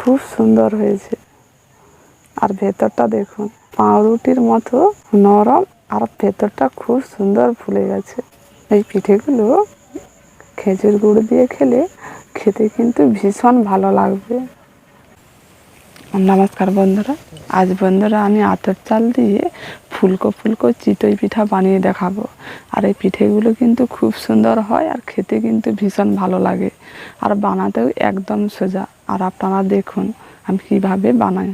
খুব সুন্দর হয়েছে। আর ভেতরটা দেখুন, পাউরুটির মতো নরম, আর ভেতরটা খুব সুন্দর ফুলে গেছে। এই পিঠেগুলো খেজুর গুড় দিয়ে খেলে খেতে কিন্তু ভীষণ ভালো লাগবে। নমস্কার বন্ধুরা, আজ বন্ধুরা আমি আতপ চাল দিয়ে ফুলকো ফুলকো চিতই পিঠা বানিয়ে দেখাবো। আর এই পিঠেগুলো কিন্তু খুব সুন্দর হয়, আর খেতে কিন্তু ভীষণ ভালো লাগে, আর বানাতেও একদম সোজা। আর আপনারা দেখুন আমি কিভাবে বানাই।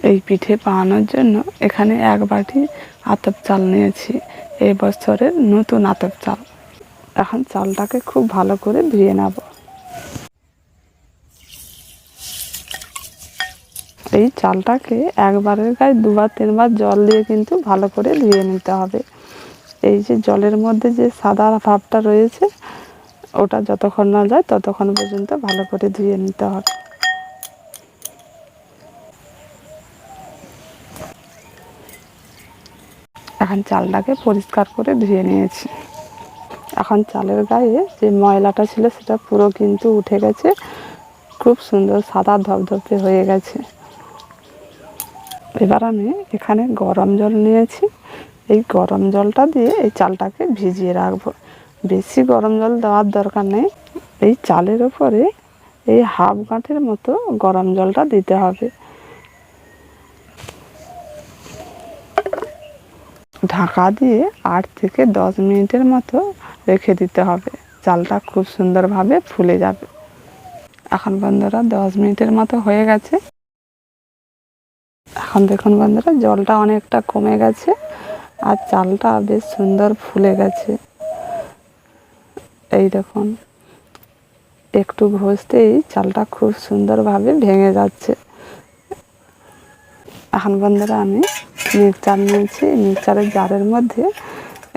এই পিঠে বানানোর জন্য এখানে 1 বাটি আতপ চাল নিয়েছি, এই বছরের নতুন আতপ চাল। এখন চালটাকে খুব ভালো করে ধুয়ে নেব। এই চালটাকে একবারের গায়ে 2 বার 3 বার জল দিয়ে কিন্তু ভালো করে ধুয়ে নিতে হবে। এই যে জলের মধ্যে যে সাদা ভাবটা রয়েছে, ওটা যতক্ষণ না যায় ততক্ষণ পর্যন্ত ভালো করে ধুয়ে নিতে হবে। এখন চালটাকে পরিষ্কার করে ধুয়ে নিয়েছি। এখন চালের গায়ে যে ময়লাটা ছিল সেটা পুরো কিন্তু উঠে গেছে, খুব সুন্দর সাদা ধপধপে হয়ে গেছে। এবার আমি এখানে গরম জল নিয়েছি, এই গরম জলটা দিয়ে এই চালটাকে ভিজিয়ে রাখবো। বেশি গরম জল দেওয়ার দরকার নেই, এই চালের উপরে এই হাফ গাঁটের মতো গরম জলটা দিতে হবে। ঢাকা দিয়ে 8 থেকে 10 মিনিটের মতো রেখে দিতে হবে, চালটা খুব সুন্দরভাবে ফুলে যাবে। এখন বন্ধুরা 10 মিনিটের মতো হয়ে গেছে। এখন দেখুন বন্ধুরা, জলটা অনেকটা কমে গেছে, আর চালটা বেশ সুন্দর ফুলে গেছে। এই দেখুন, একটু ঘষতেই চালটা খুব সুন্দরভাবে ভেঙে যাচ্ছে। এখন বন্ধুরা আমি মিক্সচার নিয়েছি, মিক্সচারের জারের মধ্যে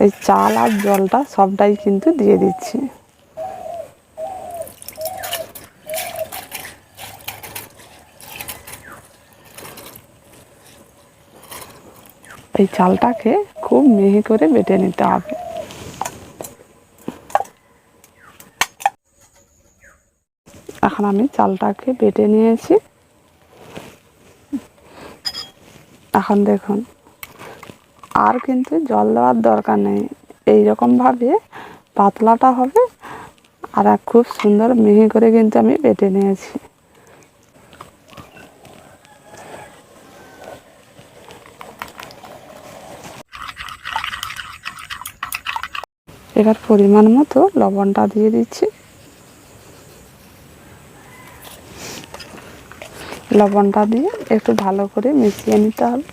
এই চাল আর জলটা সবটাই কিন্তু দিয়ে দিচ্ছি। এই চালটাকে খুব মিহি করে বেটে নিতে হবে। এখন আমি চালটাকে বেটে নিয়েছি। এখন দেখুন, আর কিন্তু জল দেওয়ার দরকার নেই, এইরকমভাবে পাতলাটা হবে, আর খুব সুন্দর মিহি করে কিন্তু আমি বেটে নিয়েছি। এবার পরিমাণ মতো লবণটা দিয়ে দিচ্ছি। লবণটা দিয়ে একটু ভালো করে মিশিয়ে নিতে হবে।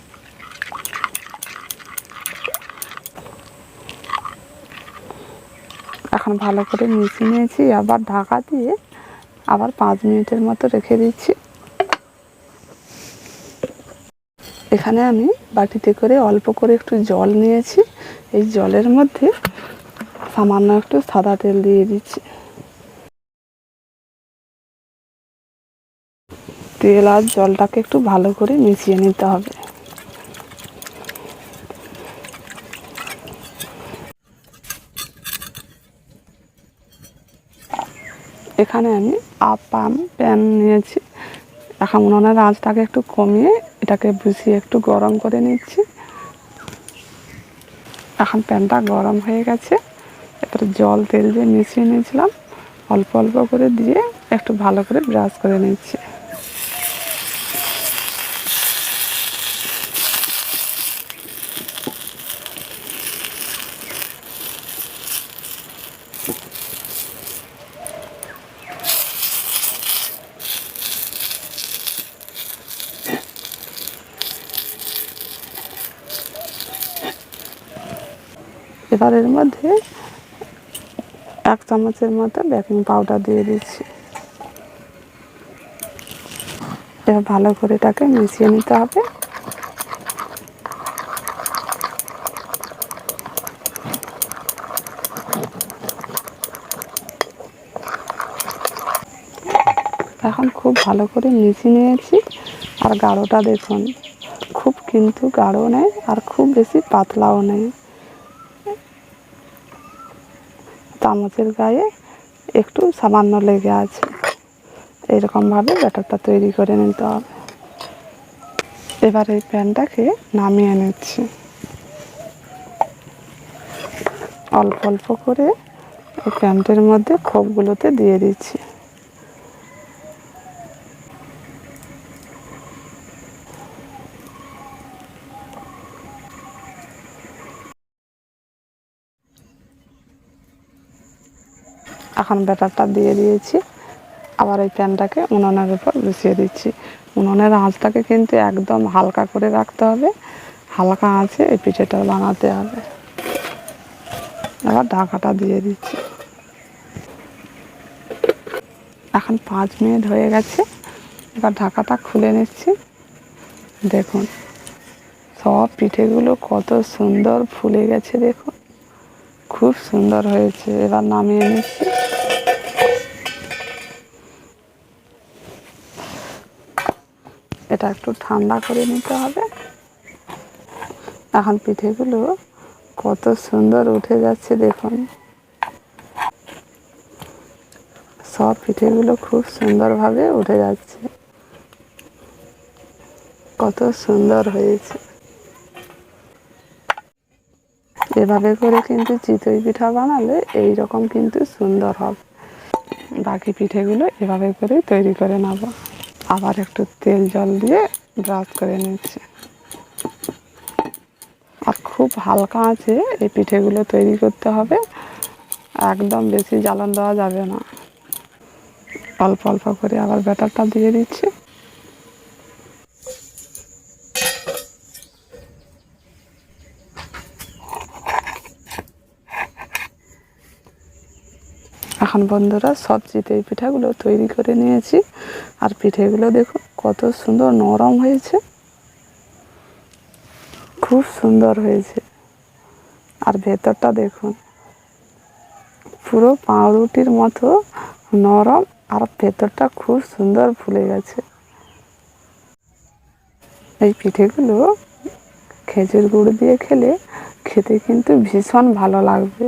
এখন ভালো করে মিশিয়ে নিয়েছি, আবার ঢাকা দিয়ে আবার 5 মিনিটের মতো রেখে দিচ্ছি। এখানে আমি বাটিতে করে অল্প করে একটু জল নিয়েছি, এই জলের মধ্যে সামান্য একটু সাদা তেল দিয়ে দিচ্ছি। তেল আর জলটাকে একটু ভালো করে মিশিয়ে নিতে হবে। এখানে আমি প্যান নিয়েছি। এখন উনুনের আঁচটাকে একটু কমিয়ে এটাকে বসিয়ে একটু গরম করে নিচ্ছি। এখন প্যানটা গরম হয়ে গেছে, এবারে জল তেল দিয়ে মিশিয়ে নিয়েছিলাম অল্প অল্প করে দিয়ে একটু ভালো করে ব্রাশ করে নিচ্ছি। এবার এর মধ্যে 1 চামচের মতো বেকিং পাউডার দিয়ে দিচ্ছি। এবার ভালো করে এটাকে মিশিয়ে নিতে হবে। এখন খুব ভালো করে মিশিয়ে নিয়েছি। আর গাঢ়টা দেখুন, খুব কিন্তু গাঢ় নেই আর খুব বেশি পাতলাও নেই, চামচের গায়ে একটু সামান্য লেগে আছে। এরকমভাবে ব্যাটারটা তৈরি করে নিতে হবে। এবার এই প্যানটাকে নামিয়ে নিচ্ছি। অল্প অল্প করে এই প্যানটির মধ্যে খোপগুলোতে দিয়ে দিচ্ছি। এখন ব্যাটারটা দিয়ে দিয়েছি। আবার এই প্যানটাকে উনুনের উপর বসিয়ে দিচ্ছি। উনুনের আঁচটাকে কিন্তু একদম হালকা করে রাখতে হবে। হালকা আঁচে এই পিঠেটা বানাতে হবে। এবার ঢাকাটা দিয়ে দিচ্ছি। এখন 5 মিনিট হয়ে গেছে। এবার ঢাকাটা খুলে নিচ্ছি। দেখুন সব পিঠেগুলো কত সুন্দর ফুলে গেছে, দেখুন খুব সুন্দর হয়েছে। এবার নামিয়ে নিচ্ছি। এটা একটু ঠান্ডা করে নিতে হবে। এখন পিঠেগুলো কত সুন্দর উঠে যাচ্ছে, দেখুন সব পিঠেগুলো খুব সুন্দরভাবে উঠে যাচ্ছে। কত সুন্দর হয়েছে। এভাবে করে কিন্তু চিতই পিঠা বানালে এই রকম কিন্তু সুন্দর হবে। বাকি পিঠেগুলো এভাবে করে তৈরি করে নেব। আবার একটু তেল জল দিয়ে ব্রাশ করে নিচ্ছি। আর খুব হালকা আঁচে এই পিঠেগুলো তৈরি করতে হবে, একদম বেশি জ্বালান দেওয়া যাবে না। অল্প অল্প করে আবার ব্যাটারটা দিয়ে দিচ্ছি। এখন বন্ধুরা সব চিতই পিঠাগুলো তৈরি করে নিয়েছি। আর পিঠেগুলো দেখুন কত সুন্দর নরম হয়েছে, খুব সুন্দর হয়েছে। আর ভেতরটা দেখুন পুরো পাউরুটির মতো নরম, আর ভেতরটা খুব সুন্দর ফুলে গেছে। এই পিঠেগুলো খেজুর গুড় দিয়ে খেলে খেতে কিন্তু ভীষণ ভালো লাগবে।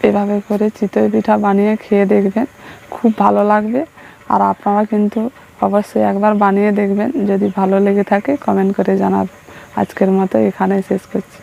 এভাবে করে চিতই পিঠা বানিয়ে খেয়ে দেখবেন, খুব ভালো লাগবে। আর আপনারা কিন্তু অবশ্যই একবার বানিয়ে দেখবেন। যদি ভালো লেগে থাকে কমেন্ট করে জানাবেন। আজকের মতো এখানেই শেষ করছি।